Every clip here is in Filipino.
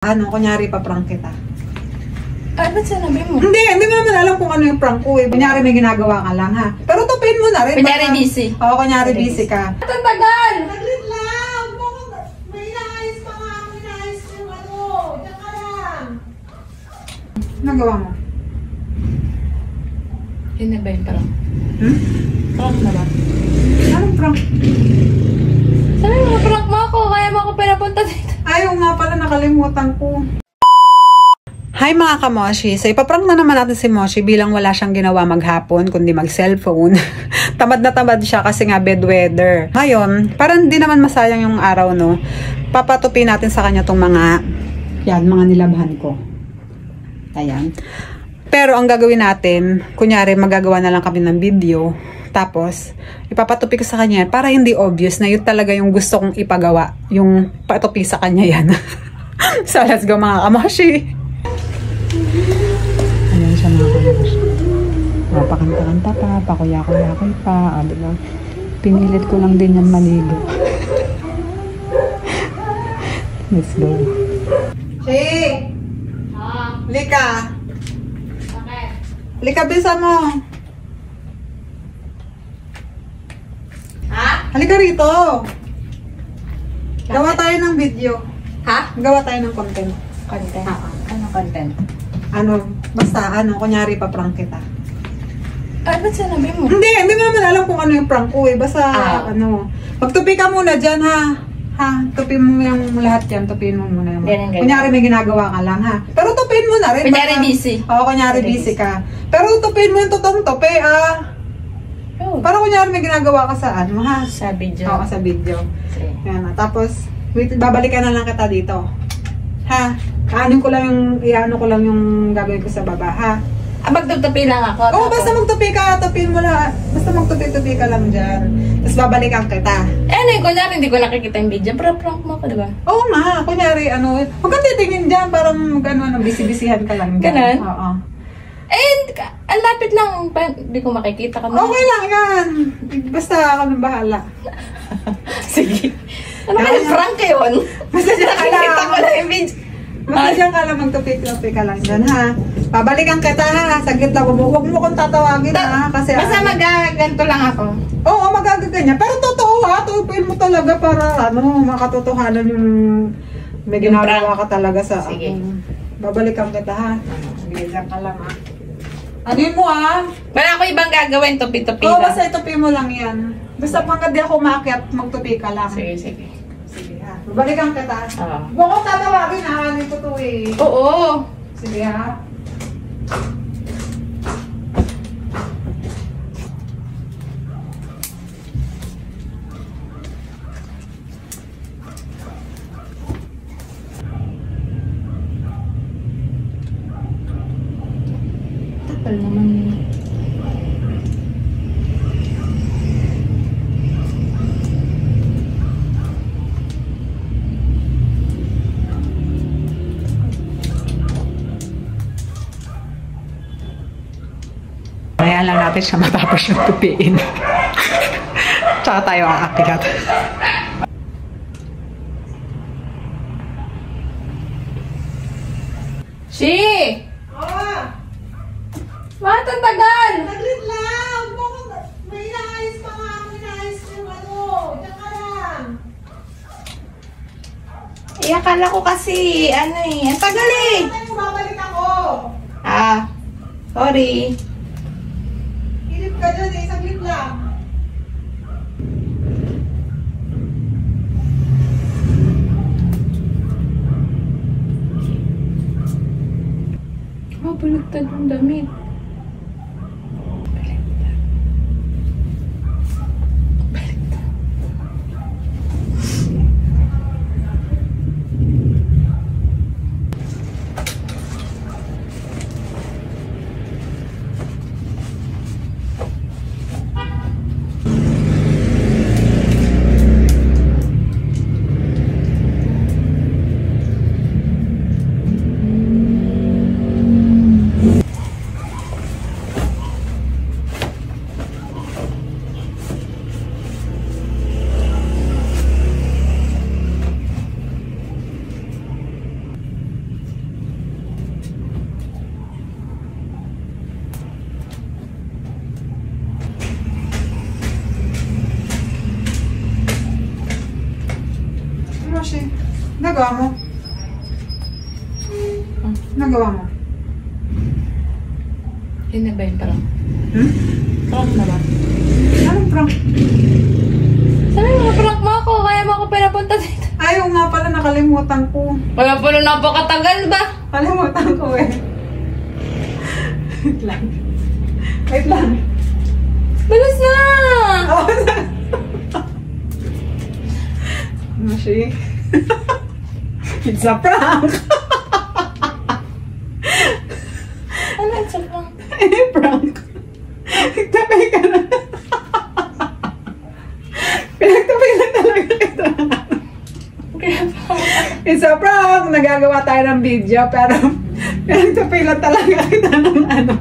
Ano, kunyari pa-prank kita. Ay, ba't sinabi mo? Hindi mo naman alam kung ano yung prank ko eh. Kunyari may ginagawa ka lang ha. Pero tupin mo na rin. Kunyari busy. Oo, kunyari busy ka. At ang tagal! Saglit lang! May inaayos pa nga ako. Inaayos yung ano. Diyan ka lang. Nagawa mo? Yun na ba yung prank? Prank na ba? Anong prank? Sabi mo, prank mo ako. Kaya mo ako pinapunta dito. Ayaw nga pala, nakalimutan ko. Hi mga kamoshi! So ipaprank na naman natin si Moshi bilang wala siyang ginawa maghapon kundi mag-cellphone. Tamad na tamad siya kasi nga bad weather. Ngayon, parang hindi naman masayang yung araw, no? Papatupi natin sa kanya tong mga mga nilabhan ko. Ayan. Pero ang gagawin natin, kunyari magagawa na lang kami ng video. Tapos, ipapatupi ko sa kanya para hindi obvious na yun talaga yung gusto kong ipagawa. Yung patupi sa kanya yan. So let's go mga kamoshi! Ayan siya mga kamoshi. Pakanta-kanta pa, pakuya-kuya-kuy pa. Diba? Pinilit ko lang din yan maligo. Let's go. Hey! Lika! Okay. Lika, bisa mo! Ha? Halika rito! Gawa tayo ng video. Ha? Gawa tayo ng content. Content? Ah. Ano content? Ano, basta ano, kunyari pa-prank kita. Ay, ba't sinabi mo? Hindi mo naman alam kung ano yung prank ko eh. Basta, ano, magtupi ka muna dyan ha. Ha, tupin mo yung lahat yan. Tupin mo muna yung Ganun. kunyari may ginagawa ka lang ha. Pero tupin mo na rin. Kunyari busy. Oo, kunyari busy ka. Pero tupin mo yung totoong tupi ah. Oh. Para kunyari may ginagawa ka sa ano ha. Sa video. Oo, sa video. Sige. Yan na. Tapos, babalikan na lang kita dito. Ha? Ano ko lang yung gagawin ko sa baba, ha? Ah, magtutupi lang ako. Oo, basta magtupi ka, tupin mo lang. Basta magtupi-tupi ka lang dyan. Tapos babalikan kita. Eh, ano yung kunyari, hindi ko nakikita yung video. Pero prank mo ako, diba? Oo nga, kunyari, ano, huwag kang titingin dyan, parang gano'n, bisi-bisihan ka lang dyan. Ganon? Oo. Eh, ang lapit lang. Hindi ko makikita ka na. Okay lang yan. Basta ako nang bahala. Sige. Ano kaya prank yun? Basta dyan ka lang. Nakikita ko na yung video. Basta dyan ka lang, magtupi-tupi ka lang dyan, ha? Babalikan kita, ha? Saglit lang, huwag mo kong tatawagin, ha? Kasi, Basta magaganto lang ako. oo, magagaganyan. Pero totoo, ha? Tupin mo talaga para, ano, makatotohanan yung may Yung ginagawa prank. ka talaga sa, Sige. babalikan kita, ha? Sige, dyan ka lang, ha? Ano yun mo, ha? Wala ako ibang gagawin, tupi-tupi Oo, lang. basta itupi mo lang yan. Basta pagka di ako umakyat, magtupi ka lang. Sige, sige. Sige, ha? Babalikan kita. Oo. Huwag ko tatawagin, ha? Ano ito to, eh? Oo. Sige, ha? Takal naman yun. Kaya lang natin siya matapos yung tupiin. Tsaka tayo ang akyat. Shi! Oh! Bakit ang tagal? Saglit lang! May inaayos pa nga ako. Inaayos yung ano. Diyan ka lang. Eh, akala ko kasi, ano eh, ang tagal eh. Ano, babalik ako. Ah, sorry. Hilip ka dyan eh. Saglit lang. Oh, baligtad yung damit. nagawa mo? Nagawa mo? Yun na ba yung prank? Prank na ba? Anong prank? Sabi mo, prank mo ako. Kaya mo ako pinapunta dito. Ayaw nga pala, nakalimutan ko. Wala pa na napakatagal ba? Kalimutan ko eh. Wait lang. Wait lang. Balas na! Moshi. It's a prank! Ano it's a prank? Prank. Nagtabay ka na. Pinagtabay na talaga kita. It's a prank! Nagagawa tayo ng video pero pinagtabay lang talaga kita ng ano.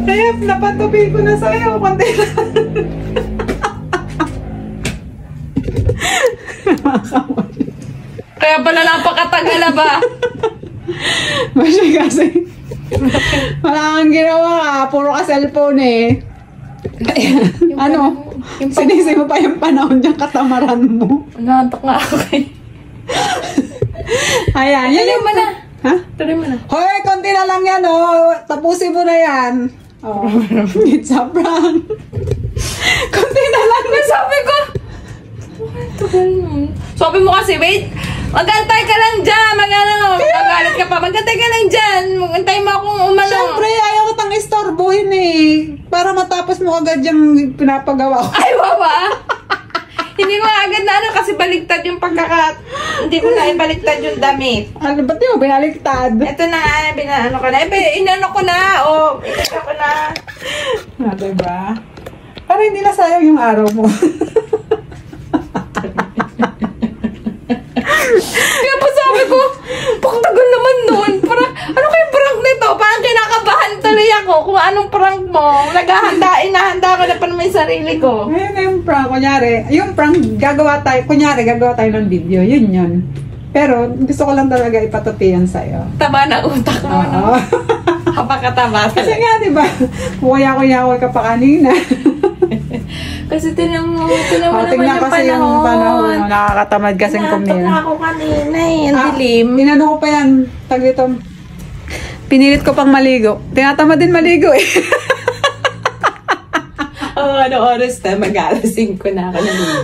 Kaya napatubi ko na sa'yo. Konti lang. Kaya pala napakatagal na ba? Masya kasi. Wala kang ginawa ka. Puro ka cellphone eh. Ano? Sinisi mo pa yung panahon dyan katamaran mo. Nantok nga ako eh. Ayan. Yan Tuloy yung... mo na. Ha? Tuloy mo na. Hoy, konti na lang yan oh. Tapusin mo na yan. Oh. It's a prank. Konti na lang. Sabi ko. Sabi mo kasi, wait. Magantay ka lang dyan. Magagalit ka pa. Magantay ka lang dyan. Magantay mo akong umano. Siyempre, ayaw kitang istorbohin eh. Para matapos mo agad yung pinapagawa ko. Ay, wawa. Hindi ko agad na ano kasi baligtad yung hindi ko na ibaliktad yung damit. Ano, ba't di mo binaliktad? Ito na nga, binaano ko na. Inano ko na. Inano ko na. Ah, diba? Para hindi na sayang yung araw mo. Kaya pa sabi ko, pakatagal naman nun. Parang, ano kayong prank nito? Parang kinakabahan tuloy ako kung anong prank mo. Inahanda ko na pa naman yung sarili ko. Ayun na yung prank. Kunyari, yung prank, gagawa tayo ng video. Yun. Pero, gusto ko lang talaga ipatupi yan sa'yo. Taba na utak mo. Oo. Kapakataba. Kasi nga, diba? Kuya-kuya ka pa kanina. Kasi tinan mo naman Tingnan yung kasi yung panahon. Nakakatamad kasing kumina. Natok ako kanina eh. Ang dilim. Inano ko pa yan. Tag dito. Pinilit ko pang maligo. Tinatamad din maligo eh. Ano oras na? Mag-alas 5 na ako naligo.